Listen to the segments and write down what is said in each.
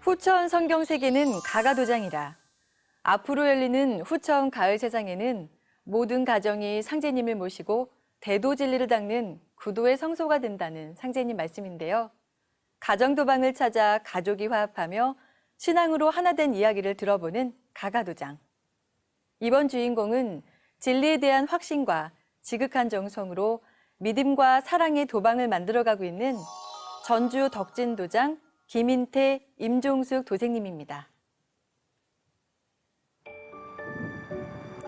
후천 성경세계는 가가도장이라. 앞으로 열리는 후천 가을세상에는 모든 가정이 상제님을 모시고 대도진리를 닦는 구도의 성소가 된다는 상제님 말씀인데요. 가정도방을 찾아 가족이 화합하며 신앙으로 하나 된 이야기를 들어보는 가가도장. 이번 주인공은 진리에 대한 확신과 지극한 정성으로 믿음과 사랑의 도방을 만들어가고 있는 전주 덕진도장 김인태, 임종숙 도생님입니다.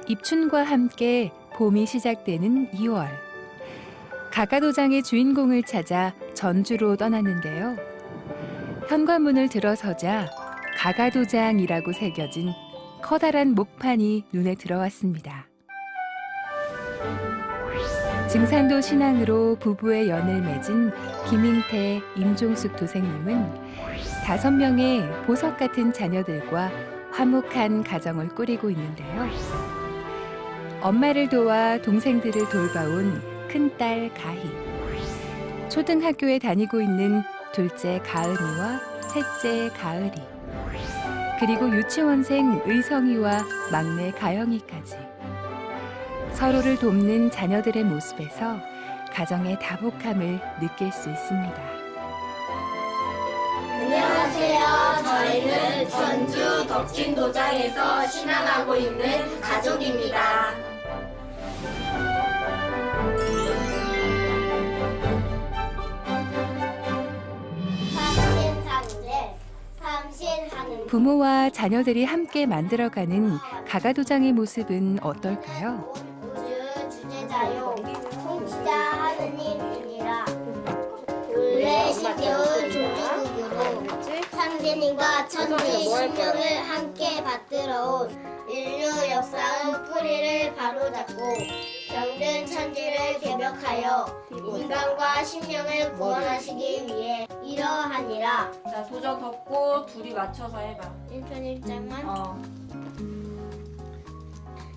입춘과 함께 봄이 시작되는 2월. 가가도장의 주인공을 찾아 전주로 떠났는데요. 현관문을 들어서자 가가도장이라고 새겨진 커다란 목판이 눈에 들어왔습니다. 증산도 신앙으로 부부의 연을 맺은 김인태, 임종숙 도생님은 5명의 보석 같은 자녀들과 화목한 가정을 꾸리고 있는데요. 엄마를 도와 동생들을 돌봐온 큰딸 가희, 초등학교에 다니고 있는 둘째 가은이와 셋째 가을이, 그리고 유치원생 의성이와 막내 가영이까지 서로를 돕는 자녀들의 모습에서 가정의 다복함을 느낄 수 있습니다. 안녕하세요. 저희는 전주 덕진도장에서 신앙하고 있는 가족입니다. 삼신하는 부모와 자녀들이 함께 만들어가는 가가도장의 모습은 어떨까요? 우주 주제자요 통치자 하느님이니라. 본래 신경은 종주국으로 상제님과 천지 신명을 함께 받들어온 인류 역사의 뿌리를 바로잡고 병든 천지를 개벽하여 인간과 신명을 구원하시기 위해 이러하니라. 자, 도적 덮고 둘이 맞춰서 해봐. 1편 1장만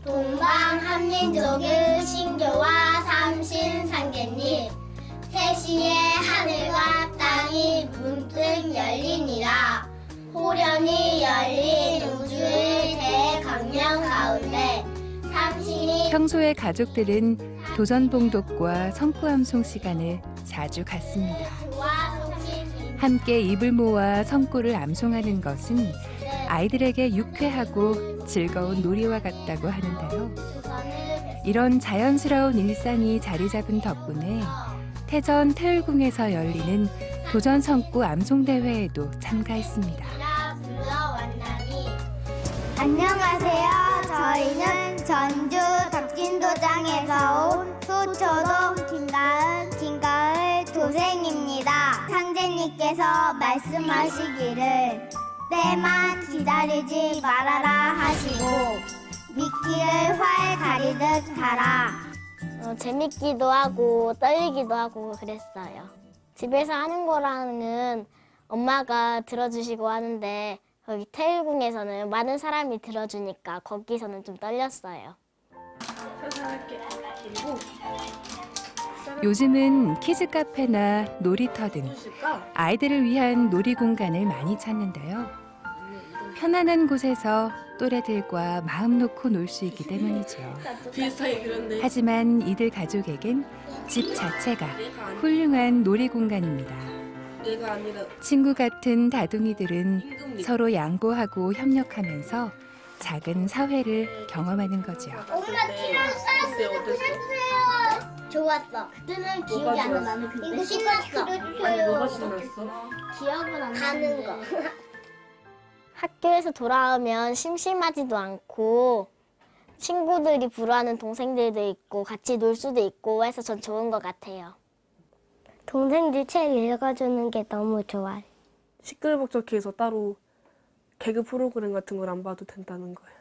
동방한민족의 신교와 삼신상제님 태시에 하늘과 땅이 문득 열리니라. 호련히 열린 우주의 대강령 가운데 삼신이 평소에 가족들은 도전봉독과 성구암송 시간을 자주 갖습니다. 주와 성신 함께 입을 모아 성구를 암송하는 것은 아이들에게 유쾌하고 즐거운 놀이와 같다고 하는데요. 이런 자연스러운 일상이 자리 잡은 덕분에 태전 태율궁에서 열리는 도전 성구 암송대회에도 참가했습니다. 불러왔나니. 안녕하세요. 저희는 전주 덕진도장에서 온 소초동 김가을 도생입니다. 상제님께서 말씀하시기를 때만 기다리지 말아라 하시고 미끼를 활 가리듯 가라. 재밌기도 하고 떨리기도 하고 그랬어요. 집에서 하는 거랑은 엄마가 들어주시고 하는데 거기 태일궁에서는 많은 사람이 들어주니까 거기서는 좀 떨렸어요. 요즘은 키즈 카페나 놀이터 등 주실까? 아이들을 위한 놀이 공간을 많이 찾는데요. 편안한 곳에서 또래들과 마음 놓고 놀 수 있기 때문이죠. 비슷하게 그런데. 하지만 이들 가족에겐 집 자체가 훌륭한 놀이 공간입니다. 내가 아니라 친구 같은 다둥이들은 임금님. 서로 양보하고 협력하면서 작은 사회를 경험하는 거죠. 엄마 티라노사우루스 그때 어땠어? 그려주세요. 좋았어. 그때는 기억이 안 나. 나는 근데 이거 신났어. 아니, 그려주세요. 뭐가 신났어? 기억은 안 가는 거. 학교에서 돌아오면 심심하지도 않고 친구들이 부러워하는 동생들도 있고 같이 놀 수도 있고 해서 전 좋은 것 같아요. 동생들 책 읽어주는 게 너무 좋아요. 시끌벅적해서 따로 개그 프로그램 같은 걸 안 봐도 된다는 거예요.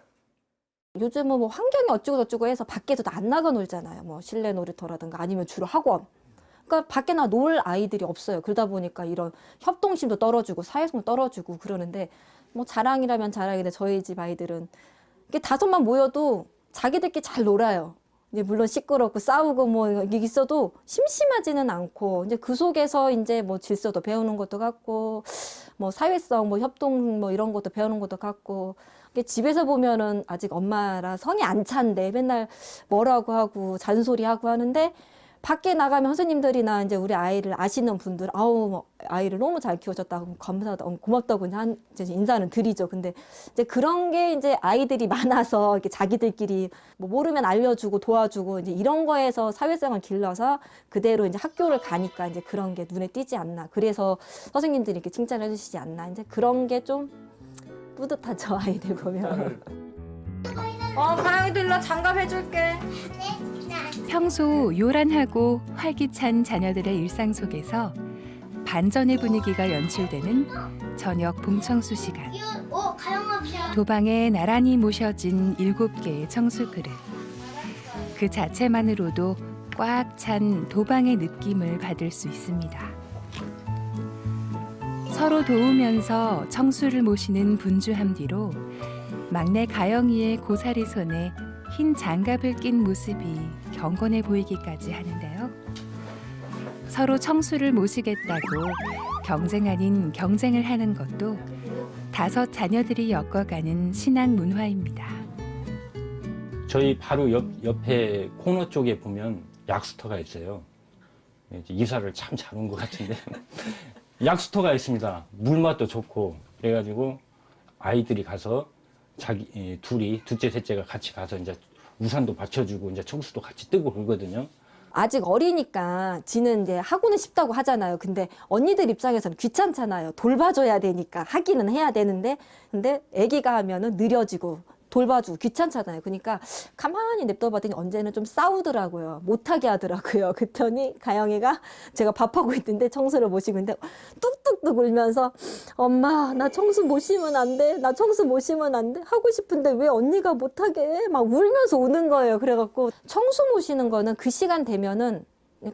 요즘은 뭐 환경이 어쩌고저쩌고 해서 밖에서도 안 나가 놀잖아요. 뭐 실내 놀이터라든가 아니면 주로 학원. 그러니까 밖에 나 놀 아이들이 없어요. 그러다 보니까 이런 협동심도 떨어지고 사회성도 떨어지고 그러는데 뭐 자랑이라면 자랑인데 저희 집 아이들은 이게 5만 모여도 자기들끼리 잘 놀아요. 이제 물론 시끄럽고 싸우고 뭐 이게 있어도 심심하지는 않고 이제 그 속에서 이제 뭐 질서도 배우는 것도 같고 뭐 사회성, 뭐 협동, 뭐 이런 것도 배우는 것도 같고. 집에서 보면은 아직 엄마라 성이 안 찬데 맨날 뭐라고 하고 잔소리하고 하는데 밖에 나가면 선생님들이나 이제 우리 아이를 아시는 분들, 아우, 뭐 아이를 너무 잘 키워줬다고 감사하다, 고맙다고 이제 인사는 드리죠. 근데 이제 그런 게 이제 아이들이 많아서 이렇게 자기들끼리 뭐 모르면 알려주고 도와주고 이제 이런 거에서 사회성을 길러서 그대로 이제 학교를 가니까 이제 그런 게 눈에 띄지 않나. 그래서 선생님들이 이렇게 칭찬해 주시지 않나. 이제 그런 게 좀 뿌듯하죠, 아이들 보면. 가영이들 나 장갑 해줄게. 평소 요란하고 활기찬 자녀들의 일상 속에서 반전의 분위기가 연출되는 저녁 봉청수 시간. 도방에 나란히 모셔진 7개의 청수 그릇. 그 자체만으로도 꽉 찬 도방의 느낌을 받을 수 있습니다. 서로 도우면서 청수를 모시는 분주함 뒤로 막내 가영이의 고사리 손에 흰 장갑을 낀 모습이 경건해 보이기까지 하는데요. 서로 청수를 모시겠다고 경쟁 아닌 경쟁을 하는 것도 5 자녀들이 엮어가는 신앙 문화입니다. 저희 바로 옆에 코너 쪽에 보면 약수터가 있어요. 이사를 참 잘 온 것 같은데 약수터가 있습니다. 물맛도 좋고 그래가지고 아이들이 가서 둘이 둘째 셋째가 같이 가서 이제 우산도 받쳐주고 이제 청수도 같이 뜨고 그러거든요. 아직 어리니까 지는 이제 하고는 싶다고 하잖아요. 근데 언니들 입장에서는 귀찮잖아요. 돌봐줘야 되니까 하기는 해야 되는데 근데 아기가 하면은 느려지고 돌봐주고 귀찮잖아요. 그러니까 가만히 냅둬봤더니 언제는 좀 싸우더라고요. 못하게 하더라고요. 그랬더니 가영이가 제가 밥하고 있는데 청소를 모시고 있는데 뚝뚝뚝 울면서 엄마 나 청소 모시면 안 돼. 나 청소 모시면 안 돼. 하고 싶은데 왜 언니가 못하게 해? 막 울면서 우는 거예요. 그래갖고 청소 모시는 거는 그 시간 되면은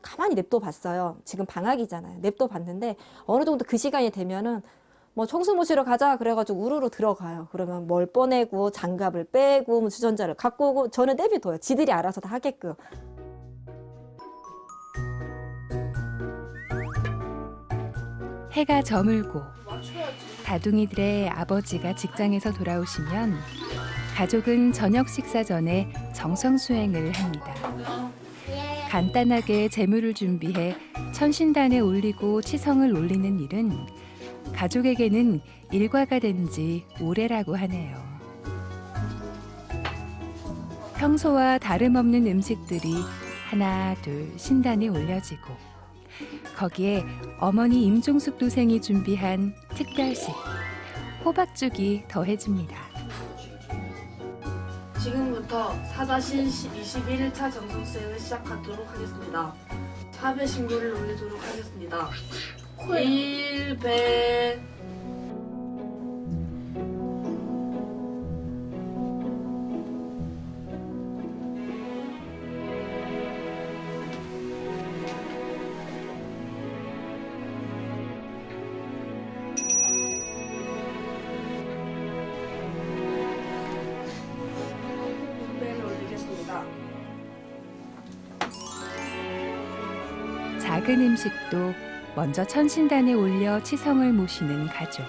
가만히 냅둬 봤어요. 지금 방학이잖아요. 냅둬 봤는데 어느 정도 그 시간이 되면은 뭐 청소 모시러 가자 그래가지고 우르르 들어가요. 그러면 뭘 꺼내고 장갑을 빼고 뭐 주전자를 갖고 오고 저는 내비둬요. 지들이 알아서 다 하게끔. 해가 저물고 다둥이들의 아버지가 직장에서 돌아오시면 가족은 저녁 식사 전에 정성수행을 합니다. 간단하게 제물을 준비해 천신단에 올리고 치성을 올리는 일은 가족에게는 일과가 된 지 오래라고 하네요. 평소와 다름없는 음식들이 하나 둘 신단에 올려지고 거기에 어머니 임종숙 도생이 준비한 특별식 호박죽이 더해집니다. 지금부터 4-21차 정성수행을 시작하도록 하겠습니다. 4배 신고를 올리도록 하겠습니다. 1배 올리겠습니다. 작은 음식도 먼저 천신단에 올려 치성을 모시는 가족.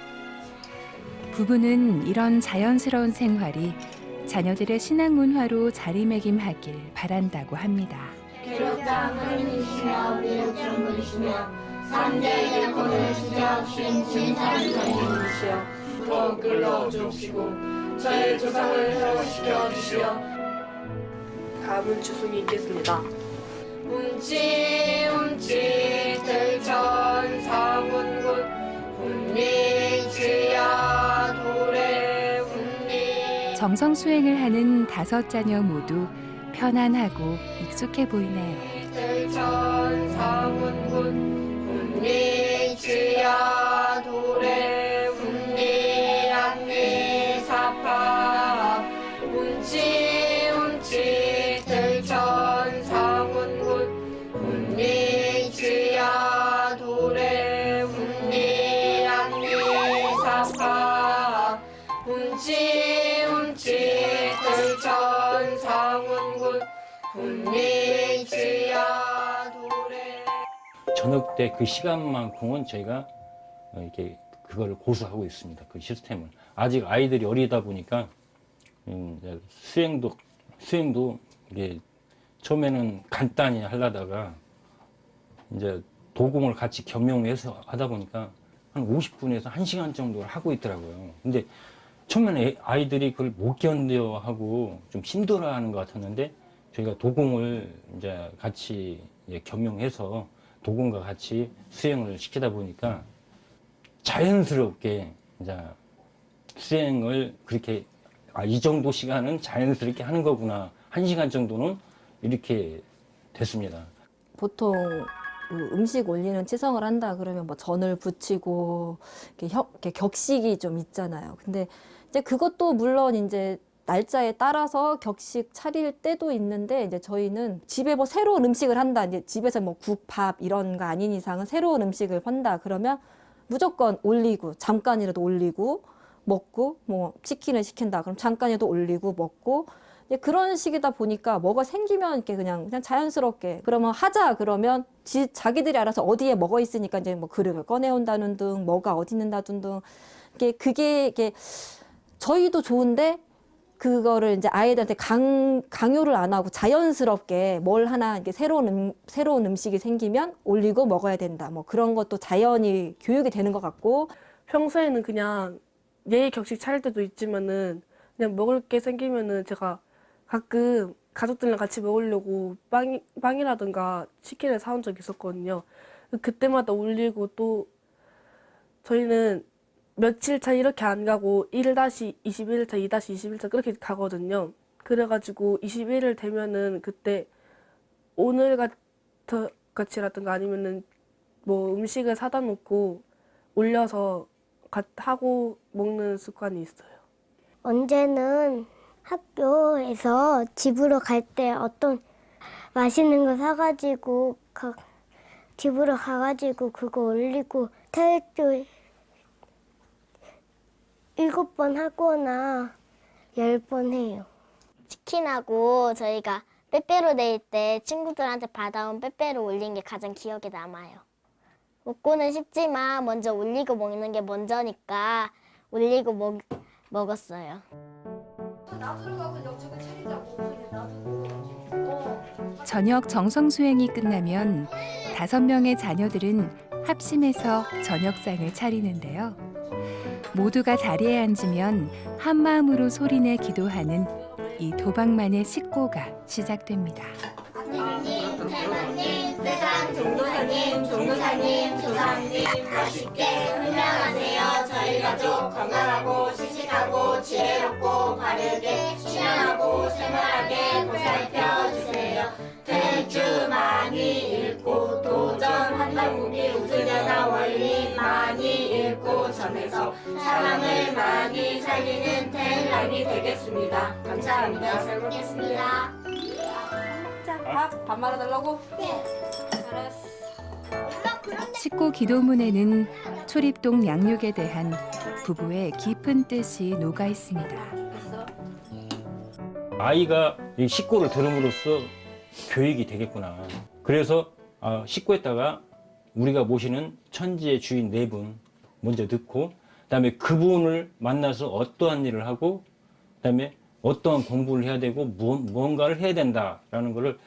부부는 이런 자연스러운 생활이 자녀들의 신앙 문화로 자리매김하길 바란다고 합니다. 괴롭다 하나님이시며 우리를 구원이시며 3대의 권을 주저하신 신사를 전쟁이시여 더 끌어주옵시고 저의 조상을 회복시켜 주시어 다음은 추송이 있겠습니다. 움찔움찔 들천 사문군 훈리지야 도래 훈리. 정성수행을 하는 5 자녀 모두 편안하고 익숙해 보이네요. 들천 사문군 훈리지야 도래 훈리 안리 사파 움찔움찔 들천 사문군 훈리지야 도래 훈리 안리 사파 움찔움찔 들천 사문군 훈리지야 도래. 저녁 때 그 시간만큼은 저희가 이렇게 그걸 고수하고 있습니다. 그 시스템을. 아직 아이들이 어리다 보니까 이제 수행도 이게 처음에는 간단히 하려다가 이제 도공을 같이 겸용해서 하다 보니까 한 50분에서 1시간 정도를 하고 있더라고요. 근데 처음에는 아이들이 그걸 못 견뎌하고 좀 힘들어하는 것 같았는데 저희가 도공을 이제 같이 겸용해서 도공과 같이 수행을 시키다 보니까 자연스럽게 이제 수행을 그렇게 이 정도 시간은 자연스럽게 하는 거구나. 1시간 정도는 이렇게 됐습니다. 보통 음식 올리는 치성을 한다 그러면 뭐 전을 붙이고 이렇게 격식이 좀 있잖아요. 근데 이제 그것도 물론 이제 날짜에 따라서 격식 차릴 때도 있는데 이제 저희는 집에 뭐 새로운 음식을 한다. 이제 집에서 뭐 국, 밥 이런 거 아닌 이상은 새로운 음식을 한다. 그러면 무조건 올리고 잠깐이라도 올리고 먹고 뭐 치킨을 시킨다. 그럼 잠깐이라도 올리고 먹고 그런 식이다 보니까 뭐가 생기면 이렇게 그냥 자연스럽게 그러면 하자 그러면 자기들이 알아서 어디에 뭐가 있으니까 이제 뭐 그릇을 꺼내온다는 등 뭐가 어디 있는다든 등 그게 저희도 좋은데 그거를 이제 아이들한테 강요를 안 하고 자연스럽게 뭘 하나 이렇게 새로운 음식이 생기면 올리고 먹어야 된다. 뭐 그런 것도 자연히 교육이 되는 것 같고 평소에는 그냥 예의 격식 차릴 때도 있지만은 그냥 먹을 게 생기면은 제가 가끔 가족들이랑 같이 먹으려고 빵이라든가 치킨을 사온 적이 있었거든요. 그때마다 올리고 또 저희는 며칠 차 이렇게 안 가고 1-21일차, 2-21일차 그렇게 가거든요. 그래가지고 21일 되면은 그때 오늘 같이라든가 아니면은 뭐 음식을 사다 놓고 올려서 하고 먹는 습관이 있어요. 언제는 학교에서 집으로 갈 때 어떤 맛있는 거 사가지고 집으로 가가지고 그거 올리고 탈주 7번 하거나 10번 해요. 치킨하고 저희가 빼빼로 데이 때 친구들한테 받아온 빼빼로 올린 게 가장 기억에 남아요. 먹고는 쉽지만 먼저 올리고 먹는 게 먼저니까 올리고 먹었어요. 저녁 정성 수행이 끝나면 5명의 자녀들은 합심해서 저녁상을 차리는데요. 모두가 자리에 앉으면 한마음으로 소리내 기도하는 이 도박만의 식고가 시작됩니다. 대만님, 세상 종도사님, 조상님, 맛있게 흠양하세요. 저희 가족 건강하고 씩씩하고 지혜롭고 바르게 신앙하고 생활하게 보살펴 주세요. 대주 많이 읽고 도전 한달무기 우주려나 원리 많이 읽고 전해서 사람을 많이 살리는 텔라임이 되겠습니다. 감사합니다. 잘 먹겠습니다. 밥 말아달라고? 네. 알았어. 식구 기도문에는 초립동 양육에 대한 부부의 깊은 뜻이 녹아 있습니다. 아이가 이 식구를 들음으로써 교육이 되겠구나. 그래서 식구에다가 우리가 모시는 천지의 주인 4분 먼저 넣고 그다음에 그분을 만나서 어떠한 일을 하고 그다음에 어떠한 공부를 해야 되고 무언가를 해야 된다라는 거를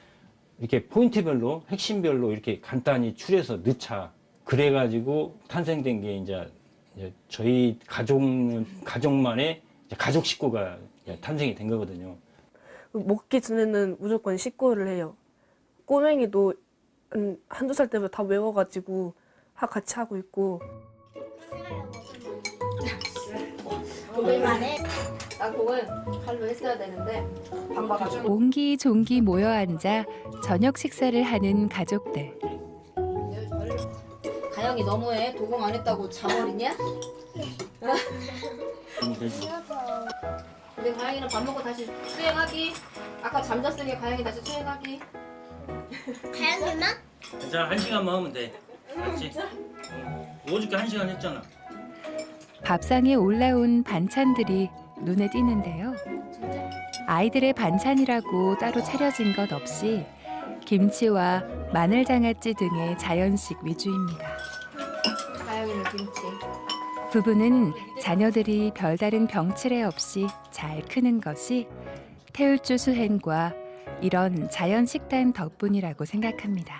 이렇게 포인트별로 핵심별로 이렇게 간단히 추려서 넣자. 그래가지고 탄생된 게 이제 저희 가족만의 가족 식구가 탄생이 된 거거든요. 먹기 전에는 무조건 식구를 해요. 꼬맹이도 1-2살 때부터 다 외워가지고 같이 하고 있고. 오랜만에 땅콩을 칼로 했어야 되는데 반박아주고 옹기종기 모여 앉아 저녁 식사를 하는 가족들. 가영이 너무해. 도공 안 했다고 자버리냐? 근데 가영이는 밥 먹고 다시 수행하기. 아까 잠잤으니 가영이 다시 수행하기. 가영이만? 자, 1시간만 하면 돼. 알았지? 어저께 1시간 했잖아. 밥상에 올라온 반찬들이 눈에 띄는데요. 아이들의 반찬이라고 따로 차려진 것 없이 김치와 마늘장아찌 등의 자연식 위주입니다. 가영이는 김치. 부부는 자녀들이 별다른 병치레 없이 잘 크는 것이 태울주 수행과 이런 자연 식단 덕분이라고 생각합니다.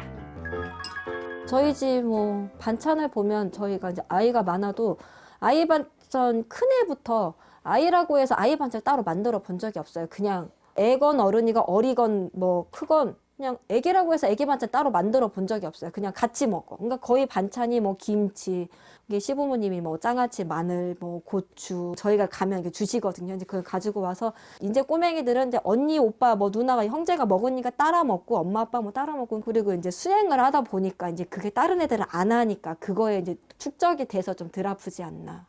저희 집 뭐 반찬을 보면 저희가 이제 아이가 많아도 아이 반찬 큰 애부터 아이라고 해서 아이 반찬 따로 만들어 본 적이 없어요. 그냥 애건 어른이건 어리건 뭐 크건 그냥 애기라고 해서 애기 반찬 따로 만들어 본 적이 없어요. 그냥 같이 먹어. 그러니까 거의 반찬이 뭐 김치, 이게 시부모님이 뭐 장아찌, 마늘, 뭐 고추 저희가 가면 이렇게 주시거든요. 이제 그걸 가지고 와서 이제 꼬맹이들은 이제 언니, 오빠, 뭐 누나가 형제가 먹으니까 따라 먹고 엄마, 아빠 뭐 따라 먹고 그리고 이제 수행을 하다 보니까 이제 그게 다른 애들은 안 하니까 그거에 이제 축적이 돼서 좀 덜 아프지 않나.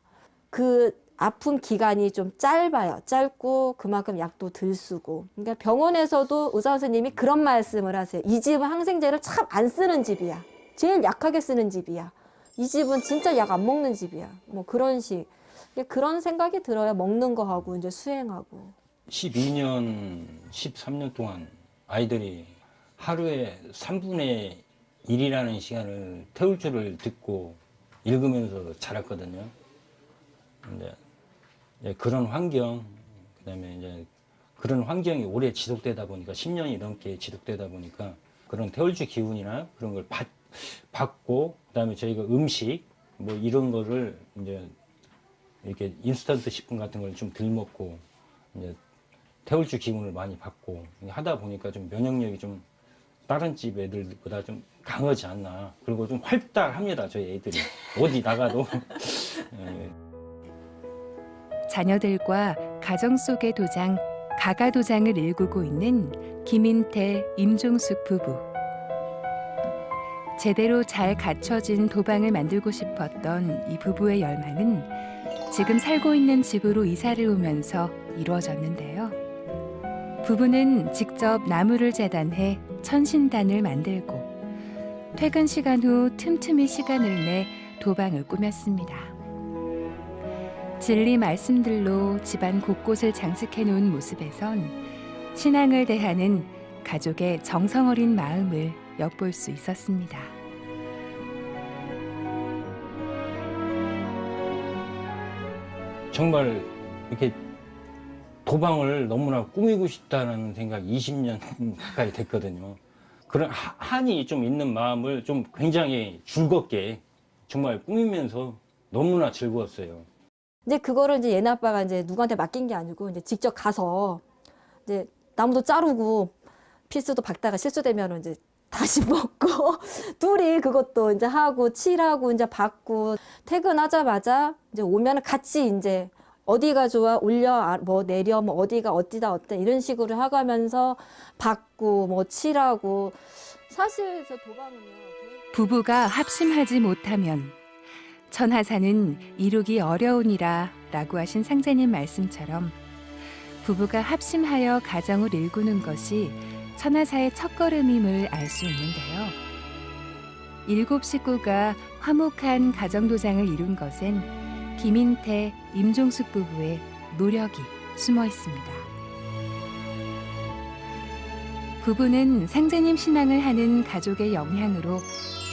그 아픔 기간이 좀 짧아요. 짧고 그만큼 약도 덜 쓰고. 그러니까 병원에서도 의사 선생님이 그런 말씀을 하세요. 이 집은 항생제를 참 안 쓰는 집이야. 제일 약하게 쓰는 집이야. 이 집은 진짜 약 안 먹는 집이야. 뭐 그런 식. 그런 생각이 들어요. 먹는 거 하고 이제 수행하고. 12년, 13년 동안 아이들이 하루에 3분의 1이라는 시간을 태울주를 듣고 읽으면서 자랐거든요. 근데 그런 환경, 그다음에 이제 그런 환경이 오래 지속되다 보니까 10년이 넘게 지속되다 보니까 그런 태울주 기운이나 그런 걸 받고 그다음에 저희가 음식 뭐 이런 거를 이제 이렇게 인스턴트 식품 같은 걸 좀 덜 먹고 이제 태울주 기운을 많이 받고 하다 보니까 좀 면역력이 좀 다른 집 애들보다 좀 강하지 않나. 그리고 좀 활달합니다. 저희 애들이 어디 나가도. 예. 자녀들과 가정 속의 도장, 가가도장을 일구고 있는 김인태, 임종숙 부부. 제대로 잘 갖춰진 도방을 만들고 싶었던 이 부부의 열망은 지금 살고 있는 집으로 이사를 오면서 이루어졌는데요. 부부는 직접 나무를 재단해 천신단을 만들고 퇴근 시간 후 틈틈이 시간을 내 도방을 꾸몄습니다. 진리 말씀들로 집안 곳곳을 장식해 놓은 모습에선 신앙을 대하는 가족의 정성 어린 마음을 엿볼 수 있었습니다. 정말 이렇게 도방을 너무나 꾸미고 싶다는 생각이 20년 가까이 됐거든요. 그런 한이 좀 있는 마음을 좀 굉장히 즐겁게 정말 꾸미면서 너무나 즐거웠어요. 이제 그거를 이제 얘네 아빠가 이제 누구한테 맡긴 게 아니고 이제 직접 가서 이제 나무도 자르고 피스도 박다가 실수되면 이제 다시 먹고 둘이 그것도 이제 하고 칠하고 이제 받고 퇴근하자마자 이제 오면 같이 이제 어디가 좋아 올려 뭐 내려 뭐 어디가 어디다 어때 이런 식으로 하가면서 받고 뭐 칠하고 사실 저 도방은요. 부부가 합심하지 못하면 천하사는 이루기 어려우니라 라고 하신 상제님 말씀처럼 부부가 합심하여 가정을 일구는 것이 천하사의 첫걸음임을 알 수 있는데요. 7 식구가 화목한 가정도장을 이룬 것엔 김인태, 임종숙 부부의 노력이 숨어 있습니다. 부부는 상제님 신앙을 하는 가족의 영향으로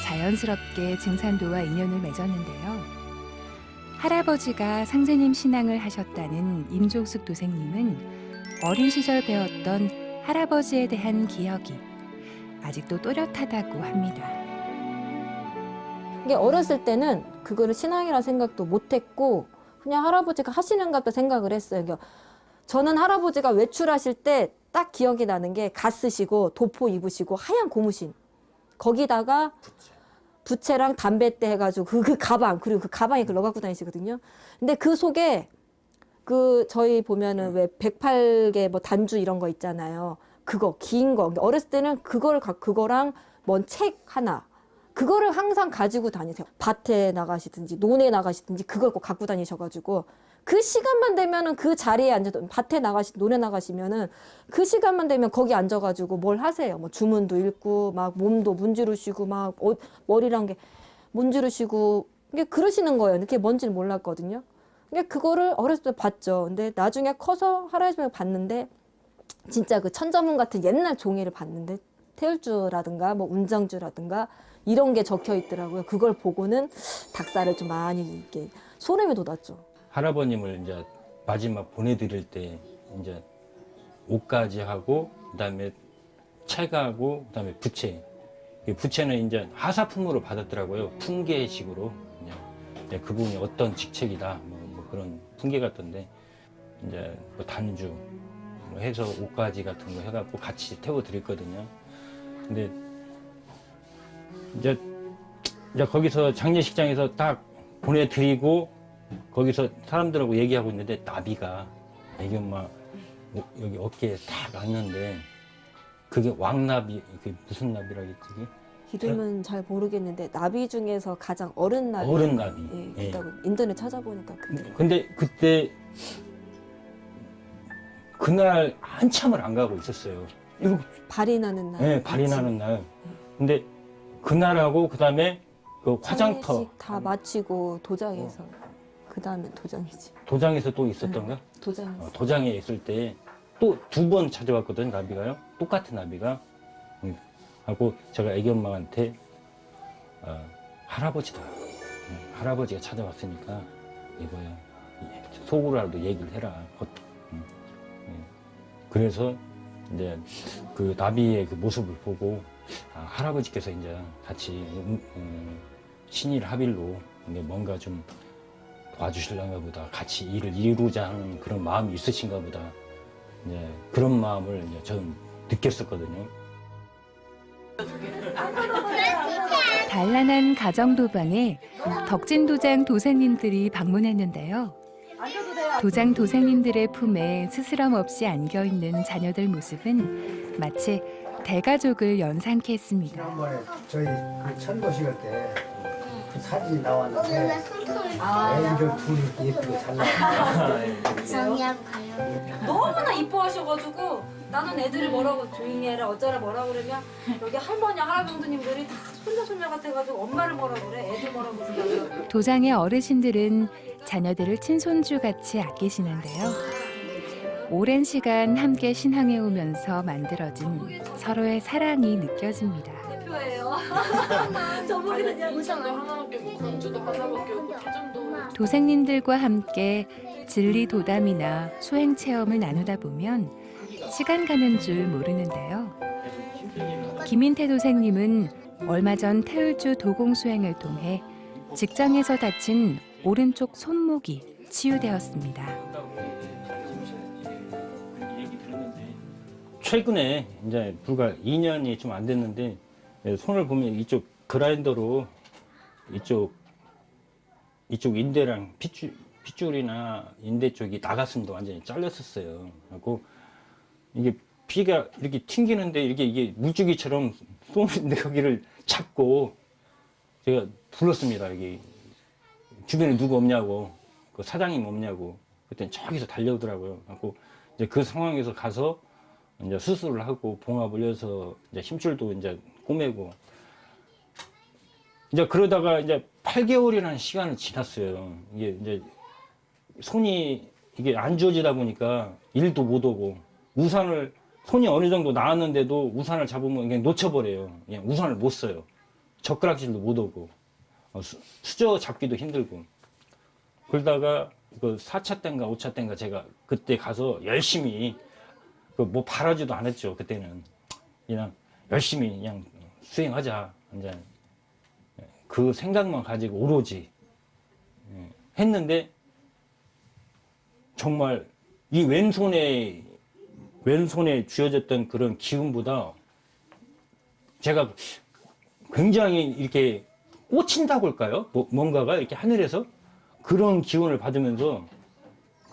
자연스럽게 증산도와 인연을 맺었는데요. 할아버지가 상제님 신앙을 하셨다는 임종숙 도생님은 어린 시절 배웠던 할아버지에 대한 기억이 아직도 또렷하다고 합니다. 이게 어렸을 때는 그거를 신앙이라 생각도 못했고 그냥 할아버지가 하시는가 보다 생각을 했어요. 그러니까 저는 할아버지가 외출하실 때 딱 기억이 나는 게 갓 쓰시고 도포 입으시고 하얀 고무신 거기다가 부채랑 담뱃대 해가지고 그 가방 그리고 그 가방에 그걸 넣어 갖고 다니시거든요. 근데 그 속에 그 저희 보면은 왜 108개 뭐 단주 이런 거 있잖아요. 그거 긴 거 어렸을 때는 그거랑 뭔 책 하나 그거를 항상 가지고 다니세요. 밭에 나가시든지 논에 나가시든지 그걸 꼭 갖고 다니셔가지고 그 시간만 되면은 그 자리에 앉아도 밭에 논에 나가시면은 그 시간만 되면 거기 앉아가지고 뭘 하세요. 뭐 주문도 읽고 막 몸도 문지르시고 막 머리랑 게 문지르시고 이게 그러시는 거예요. 그게 뭔지는 몰랐거든요. 근데 그거를 어렸을 때 봤죠. 근데 나중에 커서 할아버지가 봤는데 진짜 그 천자문 같은 옛날 종이를 봤는데 태울주라든가 뭐 운정주라든가 이런 게 적혀 있더라고요. 그걸 보고는 닭살을 좀 많이 이렇게 소름이 돋았죠. 할아버님을 이제 마지막 보내드릴 때 이제 옷까지 하고 그다음에 책하고 그다음에 부채. 이 부채는 이제 하사품으로 받았더라고요. 풍계식으로. 이제 그분이 어떤 직책이다 뭐 그런 풍계 같던데 이제 뭐 단주 뭐 해서 옷가지 같은 거 해갖고 같이 태워드렸거든요. 근데 이제 거기서 장례식장에서 딱 보내드리고 거기서 사람들하고 얘기하고 있는데 나비가 애기 엄마 여기 어깨에 딱 앉는데 그게 왕나비, 그게 무슨 나비라겠지? 이름은 잘 모르겠는데 나비 중에서 가장 어른 나비. 어른 나비. 예, 있다고 인터넷 찾아보니까 그게. 근데 그때 그날 한참을 안 가고 있었어요. 이거 발이 나는 날. 네, 발이 나는 날. 근데 그날하고 그다음에 그 화장터 장례식 다 마치고 도장에서 그 다음에 도장이지. 도장에서 또 있었던가? 도장에서. 도장에 있을 때 또 2번 찾아왔거든 나비가요. 똑같은 나비가. 하고 제가 애기 엄마한테 할아버지다. 할아버지가 찾아왔으니까 이거야 속으로라도 얘기를 해라. 그래서 이제 그 나비의 그 모습을 보고 할아버지께서 이제 같이 신일 합일로 이제 뭔가 좀 도와주실란가 보다. 같이 일을 이루자 하는 그런 마음이 있으신가 보다. 이제 그런 마음을 이제 저는 느꼈었거든요. 단란한 가정 도방에 덕진 도장 도생님들이 방문했는데요. 도장 도생님들의 품에 스스럼 없이 안겨 있는 자녀들 모습은 마치 대가족을 연상케 했습니다. 지난번에 저희 그 천도 식을 때 그 사진이 나왔는데 애기들 둘이 이렇게 예쁘게 잘 나왔어요. 정리하고 가요. 너무나 이뻐하셔가지고 나는 애들을 뭐라고 조용히 해라 어쩌라 뭐라고 그러면 여기 할머니 할아버지님들이 다 손자 같아가지고 엄마를 뭐라고 그래 애들 뭐라고 그러더라고요. 도장의 어르신들은 자녀들을 친손주같이 아끼시는데요. 오랜 시간 함께 신앙해 오면서 만들어진 서로의 사랑이 느껴집니다. 대표예요. 저분이 그냥 울산도 하나밖에 없고 광주도 하나밖에 없고 대전도 도생님들과 함께 진리 도담이나 수행 체험을 나누다 보면 시간 가는 줄 모르는데요. 김인태 도생님은 얼마 전 태울주 도공 수행을 통해 직장에서 다친 오른쪽 손목이 치유되었습니다. 최근에 이제 불과 2년이 좀 안 됐는데 손을 보면 이쪽 그라인더로 이쪽 인대랑 핏줄이나 인대 쪽이 나갔습니다. 완전히 잘렸었어요. 그리고 이게 피가 이렇게 튕기는데 이게 물줄기처럼 쏘는데 거기를 잡고 제가 불렀습니다. 여기 주변에 누구 없냐고, 그 사장님 없냐고. 그때 저기서 달려오더라고요. 그리고 이제 그 상황에서 가서 이제 수술을 하고 봉합 올려서 이제 힘줄도 이제 꼬매고 이제 그러다가 이제 8개월이라는 시간을 지났어요. 이게 이제 손이 이게 안 좋아지다 보니까 일도 못 오고 손이 어느 정도 나았는데도 우산을 잡으면 그냥 놓쳐버려요. 그냥 우산을 못 써요. 젓가락질도 못 오고 수저 잡기도 힘들고 그러다가 그 4차 때인가 5차 때인가 제가 그때 가서 열심히 뭐 바라지도 않았죠. 그때는 그냥 열심히 그냥 수행하자 이제 그 생각만 가지고 오로지 했는데 정말 이 왼손에 쥐어졌던 그런 기운보다 제가 굉장히 이렇게 꽂힌다고 할까요? 뭔가가 이렇게 하늘에서 그런 기운을 받으면서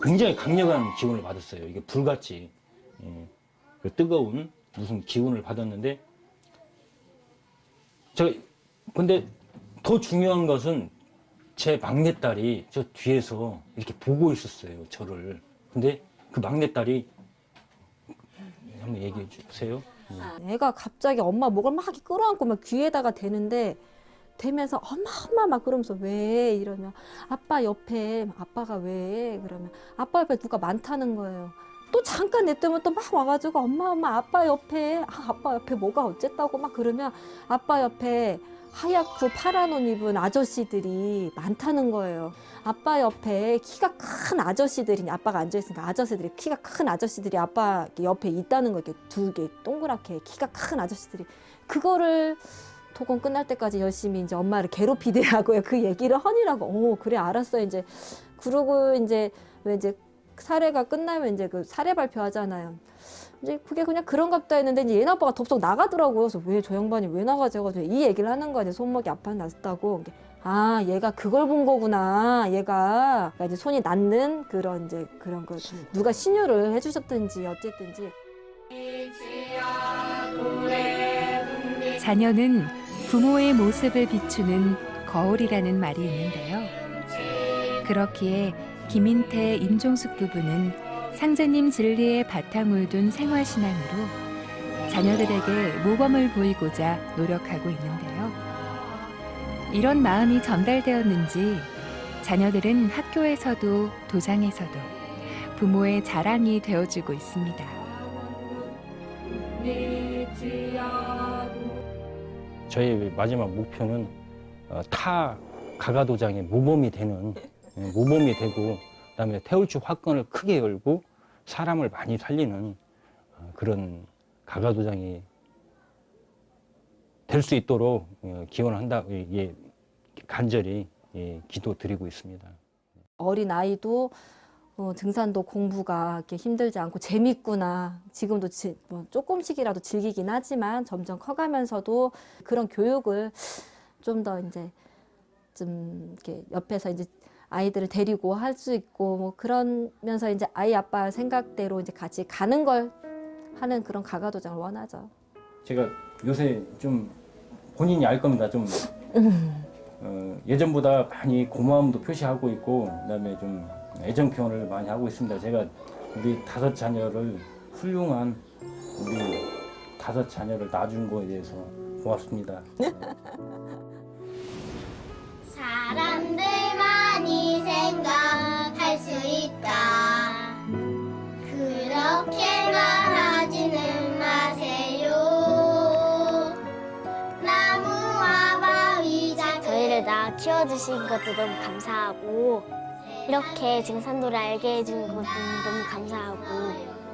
굉장히 강력한 기운을 받았어요. 이게 불같이 그 뜨거운 무슨 기운을 받았는데 근데 더 중요한 것은 제 막내딸이 저 뒤에서 이렇게 보고 있었어요, 저를. 근데 그 막내딸이 한번 얘기해 주세요. 애가 갑자기 엄마 목을 막 끌어안고 막 귀에다가 대는데 대면서 엄마 막 그러면서 왜 이러면 아빠 옆에 아빠가 왜 그러면 아빠 옆에 누가 많다는 거예요. 또 잠깐 냈더면 또 막 와가지고 엄마 아빠 옆에 아빠 옆에 뭐가 어쨌다고 막 그러면 아빠 옆에 하얗고 파란 옷 입은 아저씨들이 많다는 거예요. 아빠 옆에 키가 큰 아저씨들이, 아빠가 앉아있으니까 아저씨들이, 키가 큰 아저씨들이 아빠 옆에 있다는 거, 이렇게 두 개 동그랗게 키가 큰 아저씨들이. 그거를 토건 끝날 때까지 열심히 이제 엄마를 괴롭히더라고요. 그 얘기를 허니라고. 오, 그래, 알았어. 이제 그러고 이제 왜 이제 사례가 끝나면 이제 그 사례 발표하잖아요. 이제 그게 그냥 그런갑다 했는데 이제 얘네 아빠가 덥석 나가더라고요. 그래서 왜 저 양반이 왜 나가지? 해가지고 이 얘기를 하는 거지. 손목이 아파났다고. 아, 얘가 그걸 본 거구나. 얘가 그러니까 이제 손이 낫는 그런 이제 그런 그 누가 신유를 해주셨든지 어쨌든지. 자녀는 부모의 모습을 비추는 거울이라는 말이 있는데요. 그렇기에 김인태, 임종숙 부부는 상제님 진리에 바탕을 둔 생활신앙으로 자녀들에게 모범을 보이고자 노력하고 있는데요. 이런 마음이 전달되었는지 자녀들은 학교에서도 도장에서도 부모의 자랑이 되어주고 있습니다. 저의 마지막 목표는 타 가가도장의 모범이 되는, 모범이 되고, 그다음에 태울주 화권을 크게 열고 사람을 많이 살리는 그런 가가도장이 될 수 있도록 기원한다, 간절히 기도드리고 있습니다. 어린 아이도 등산도 공부가 이렇게 힘들지 않고 재밌구나. 지금도 뭐 조금씩이라도 즐기긴 하지만 점점 커가면서도 그런 교육을 좀 더 이제 좀 이렇게 옆에서 이제 아이들을 데리고 할 수 있고 뭐 그러면서 이제 아이 아빠 생각대로 이제 같이 가는 걸 하는 그런 가가도장을 원하죠. 제가 요새 좀 본인이 알 겁니다. 좀 예전보다 많이 고마움도 표시하고 있고, 그다음에 좀 애정 표현을 많이 하고 있습니다. 제가 우리 5 자녀를 훌륭한 우리 5 자녀를 낳아준 거에 대해서 고맙습니다. 사람들만이 생각할 수 있다. 그렇게 말하지는 마세요. 나무와 바위 작은 저희를 낳아 키워주신 것도 너무 감사하고 이렇게 증산도를 알게 해준 것도 너무 감사하고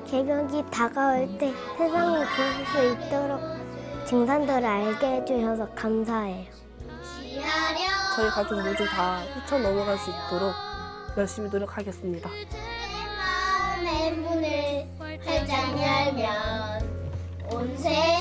개벽이 다가올 때 세상을 볼 수 있도록 증산도를 알게 해주셔서 감사해요. 저희 가족 모두 다 후천 넘어갈 수 있도록 열심히 노력하겠습니다. 마음의 문을 활짝 열면 온 세상